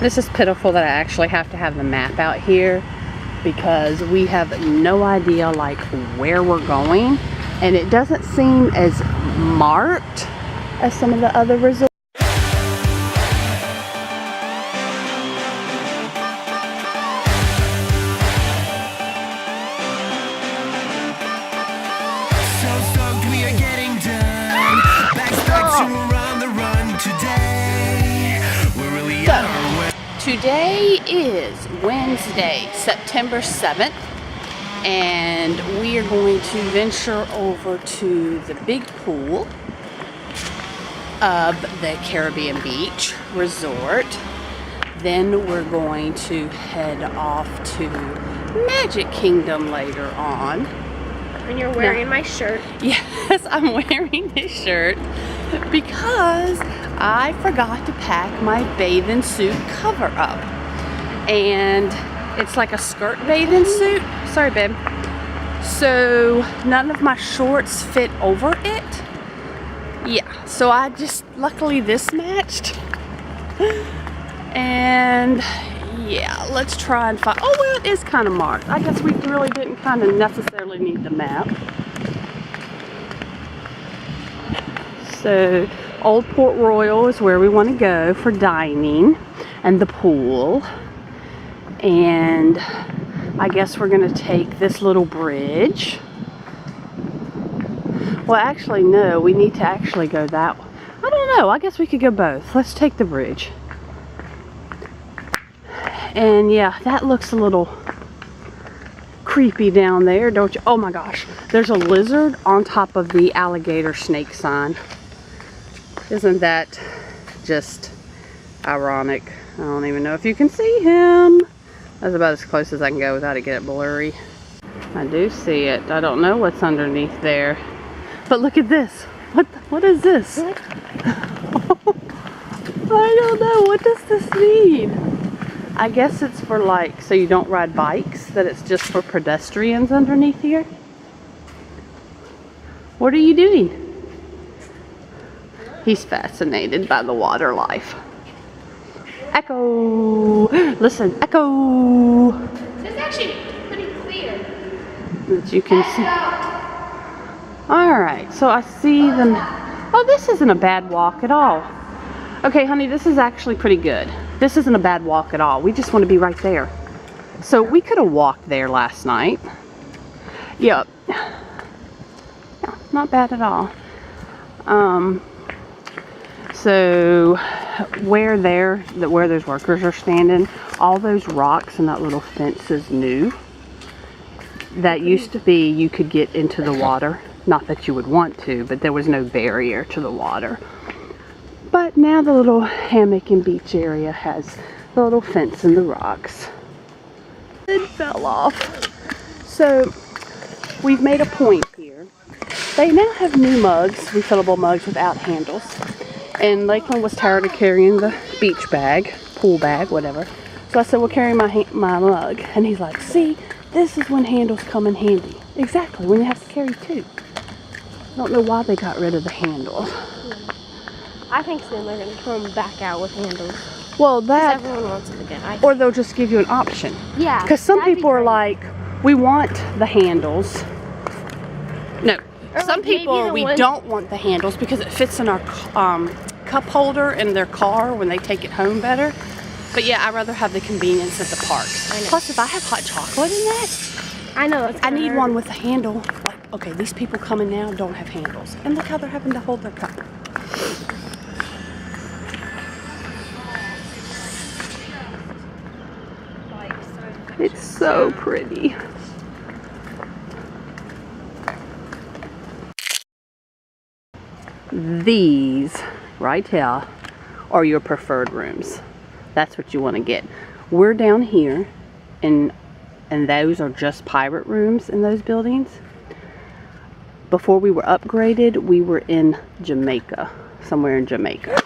This is pitiful that I actually have to have the map out here because we have no idea like where we're going, and it doesn't seem as marked as some of the other resorts. Today is Wednesday, September 7th, and we are going to venture over to the big pool of the Caribbean Beach Resort. Then we're going to head off to Magic Kingdom later on. And you're wearing my shirt. Yes, I'm wearing this shirt because I forgot to pack my bathing suit cover up. And it's like a skirt bathing suit. Sorry, babe. So none of my shorts fit over it. Yeah, so I just, luckily this matched. And yeah, let's try and find, oh well, it is kind of marked. I guess we really didn't kind of necessarily need the map. So Old Port Royal is where we want to go for dining and the pool. And I guess we're going to take this little bridge. Well, actually, no, we need to actually go that way. I don't know. I guess we could go both. Let's take the bridge. And yeah, that looks a little creepy down there, don't you? Oh my gosh, there's a lizard on top of the alligator snake sign. Isn't that just ironic? I don't even know if you can see him. That's about as close as I can go without it getting blurry. I do see it. I don't know what's underneath there. But look at this. What is this? I don't know. What does this mean? I guess it's for like, so you don't ride bikes, that it's just for pedestrians underneath here. What are you doing? He's fascinated by the water life. Echo! Listen, echo! It's actually pretty clear. That you can see. Alright, so I see them. Oh, this isn't a bad walk at all. Okay, honey, this is actually pretty good. This isn't a bad walk at all. We just want to be right there. So we could have walked there last night. Yep. Yeah, not bad at all. So where those workers are standing, all those rocks and that little fence is new. That used to be you could get into the water. Not that you would want to, but there was no barrier to the water. But now the little hammock and beach area has the little fence and the rocks. It fell off. So we've made a point here. They now have new mugs, refillable mugs without handles. And Lakelyn was tired of carrying the beach bag, pool bag, whatever. So I said, well, carry my mug. And he's like, see, this is when handles come in handy. Exactly, when you have to carry two. I don't know why they got rid of the handles. I think soon they're going to come back out with handles. Well, that... everyone wants it again. Or they'll just give you an option. Yeah. Because some people are like, we want the handles. No. Or some like people, we don't want the handles because it fits in our cup holder in their car when they take it home better. But yeah, I'd rather have the convenience at the park. Plus, if I have hot chocolate in that, I know. I need one with a handle. Like, okay, these people coming now don't have handles. And look how they're having to hold their cup. It's so pretty. These right here are your preferred rooms. That's what you want to get. We're down here, and those are just pirate rooms in those buildings. Before we were upgraded, we were in Jamaica, somewhere in Jamaica.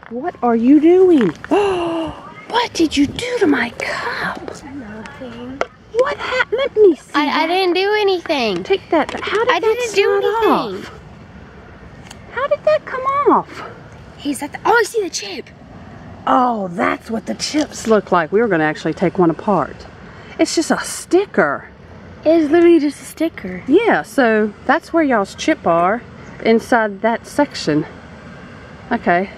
What are you doing? What did you do to my cup? Nothing. What happened? Let me see. I didn't do anything. Take that. How did that slide off? How did that come off? He's at the, oh, I see the chip. Oh, that's what the chips look like. We were going to actually take one apart. It's just a sticker. It is literally just a sticker. Yeah, so that's where y'all's chip are, inside that section. Okay.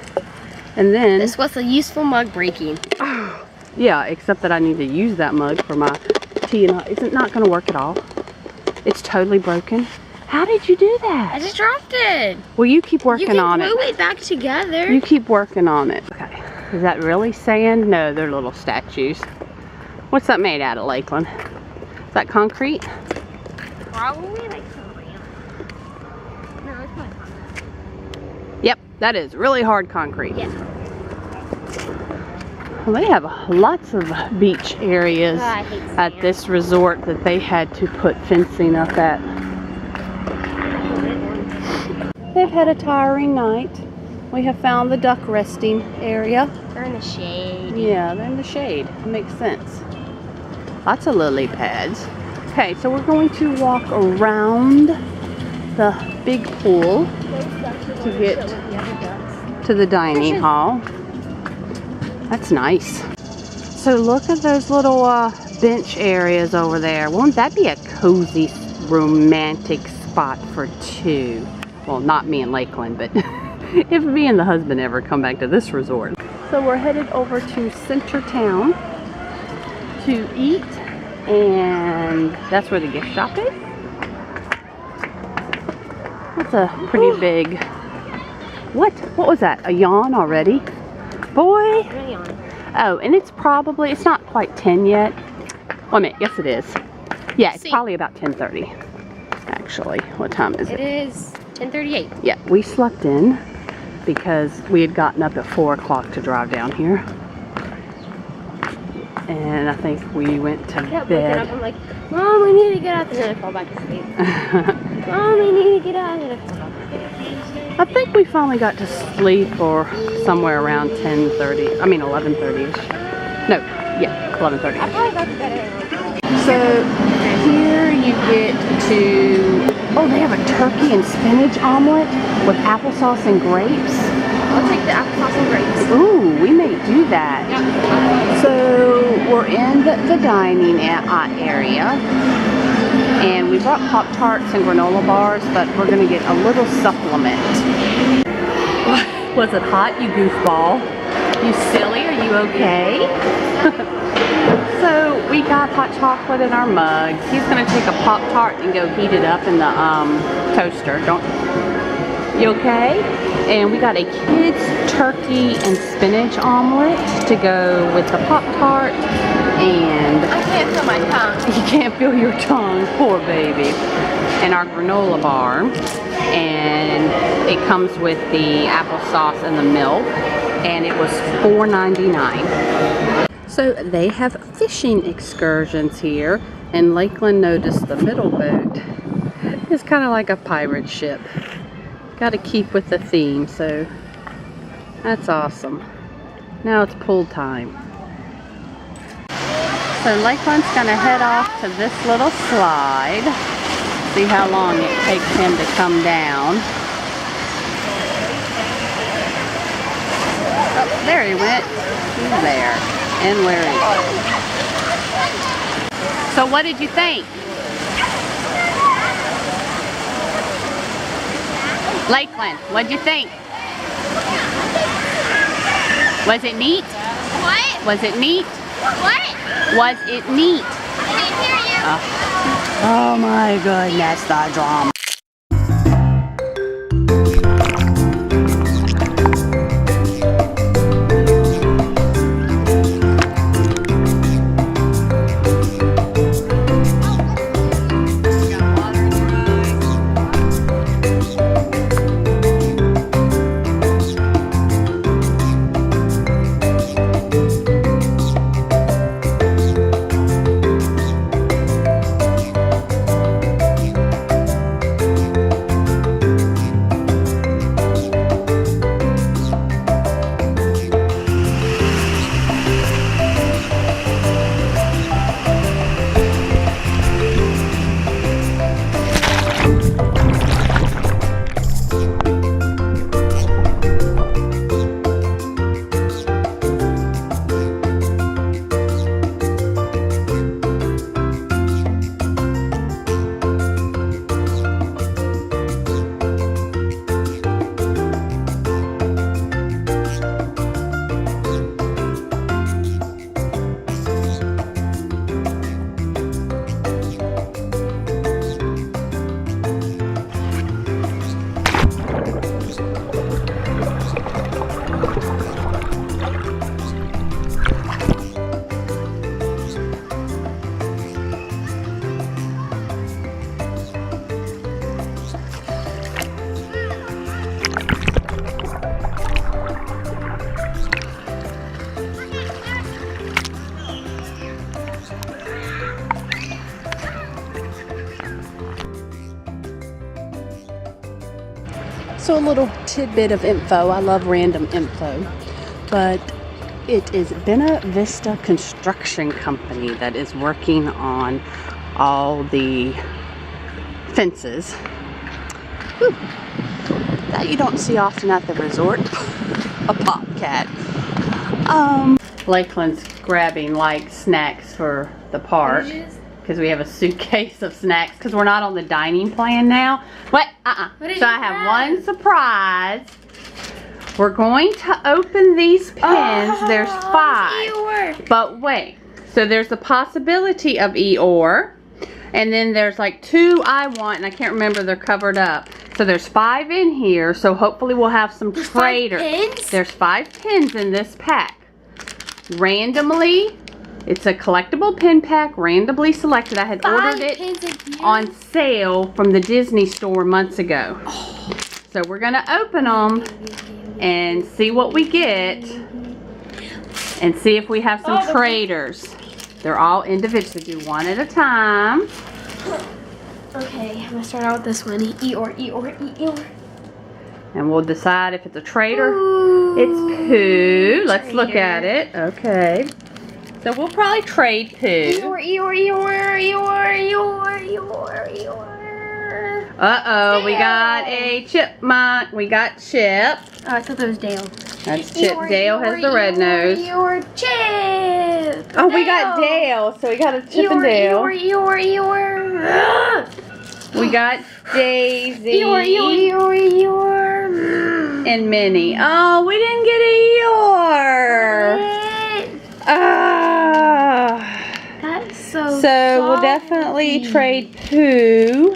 And then... This was a useful mug breaking. Oh, yeah, except that I need to use that mug for my tea, and it's not going to work at all. It's totally broken. How did you do that? I just dropped it. Well, you keep working on it. You can glue it back together. You keep working on it. Okay. Is that really sand? No, they're little statues. What's that made out of, Lakelyn? Is that concrete? Probably like ceramic. No, it's not concrete. Yep, that is really hard concrete. Yeah. Well, they have lots of beach areas at this resort that they had to put fencing up at. They've had a tiring night. We have found the duck resting area. They're in the shade. Yeah, they're in the shade. It makes sense. Lots of lily pads. Okay, so we're going to walk around the big pool to get to the dining hall. That's nice. So look at those little bench areas over there. Won't that be a cozy, romantic spot for two? Well, not me and Lakelyn, but if me and the husband ever come back to this resort. So we're headed over to Center Town to eat, and that's where the gift shop is. That's a pretty big... What was that? A yawn already? Boy! Oh, and it's not quite 10 yet. Wait a minute, yes it is. Yeah, it's probably about 10:30, actually. What time is it? It is 10:38. Yeah, we slept in because we had gotten up at 4 o'clock to drive down here. And I think we went to bed. I'm like, Mom, we need to get up, and then I fall back asleep. Mom, we need to get up, and I fall back asleep. I think we finally got to sleep or somewhere around 10:30. I mean 11:30ish. No, yeah, 11:30. I probably got to bed at 11. So here you get to, oh, they have a turkey and spinach omelet with applesauce and grapes. I'll take the applesauce and grapes. Ooh, we may do that. Yeah. So we're in the dining area, and we brought Pop-Tarts and granola bars, but we're going to get a little supplement. Was it hot, you goofball? You silly, are you okay? So we got hot chocolate in our mugs. He's going to take a Pop-Tart and go heat it up in the toaster. You okay? And we got a kid's turkey and spinach omelet to go with the Pop-Tart. And I can't feel my tongue. you can't feel your tongue, poor baby. And our granola bar. And it comes with the applesauce and the milk. And it was $4.99. So they have fishing excursions here. And Lakelyn noticed the middle boat is kind of like a pirate ship. Got to keep with the theme, so that's awesome. Now it's pool time. So Lakelyn's gonna head off to this little slide. See how long it takes him to come down. Oh, there he went. He's there. And where is he? So what did you think? Lakelyn, what'd you think? Was it neat? What? Was it neat? What? Was it neat? I didn't hear you. Oh my goodness, the drama. also a little tidbit of info. I love random info. But it is Buena Vista Construction Company that is working on all the fences. Whew. That you don't see often at the resort. A bobcat. Lakelyn's grabbing like snacks for the park because we have a suitcase of snacks because we're not on the dining plan now. What? So I have one surprise. We're going to open these pins. There's 5. But wait. So there's the possibility of Eeyore. And then there's like 2 I want, and I can't remember, they're covered up. So there's 5 in here, so hopefully we'll have some traders. There's 5 pins in this pack. Randomly, it's a collectible pin pack, randomly selected. I had ordered it on sale from the Disney store months ago. So we're gonna open them and see what we get and see if we have some traders. They're all individual, so do one at a time. Okay, I'm gonna start out with this one. Eeyore. And we'll decide if it's a trader. It's Pooh. Let's look at it. Okay. So we'll probably trade Pooh. Uh-oh, we got a chipmunk. We got Chip. Oh, I thought that was Dale. That's Chip. Dale has the red nose. Chip. Oh, we got Dale. So we got a Chip and Dale. We got Daisy. And Minnie. Oh, we didn't get a Eeyore. That's so So we'll definitely trade Pooh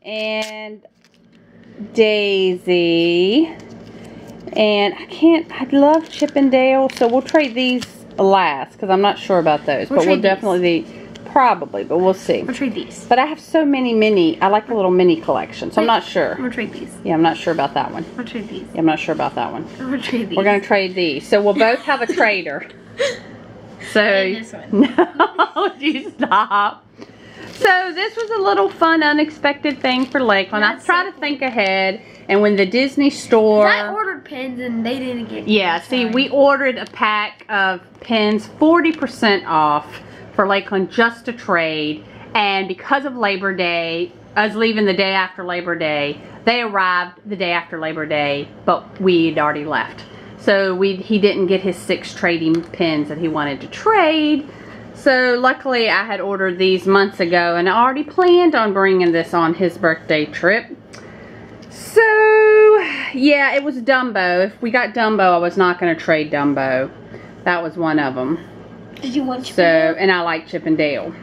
and Daisy. And I'd love Chip and Dale, so we'll trade these last because I'm not sure about those. But we'll definitely, probably, but we'll see. We'll trade these. But I have so many mini, I like the little mini collection, so I'm not sure. We'll trade these. Yeah, I'm not sure about that one. We'll trade these. Yeah, I'm not sure about that one. We'll trade these. We're going to trade these. So we'll both have a trader. So, and this one. No, you stop. So this was a little fun, unexpected thing for Lakelyn. I try to think ahead, and when the Disney store... I ordered pins and they didn't get... Yeah, see, we ordered a pack of pins, 40% off for Lakelyn just to trade, and because of Labor Day, us leaving the day after Labor Day, they arrived the day after Labor Day, but we'd already left. So he didn't get his 6 trading pins that he wanted to trade. So luckily I had ordered these months ago and I already planned on bringing this on his birthday trip. So yeah, it was Dumbo. If we got Dumbo, I was not going to trade Dumbo. That was one of them. Did you want Chip and Dale? And I like Chip and Dale.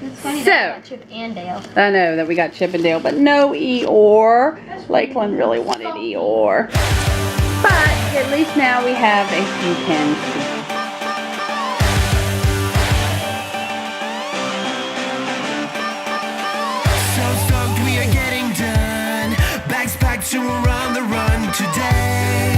It's funny that we got Chip and Dale. I know that we got Chip and Dale, but no Eeyore. Lakelyn really wanted Eeyore. But at least now we have a few pins. So stoked we are getting done. Bags packed, so we're on the run today.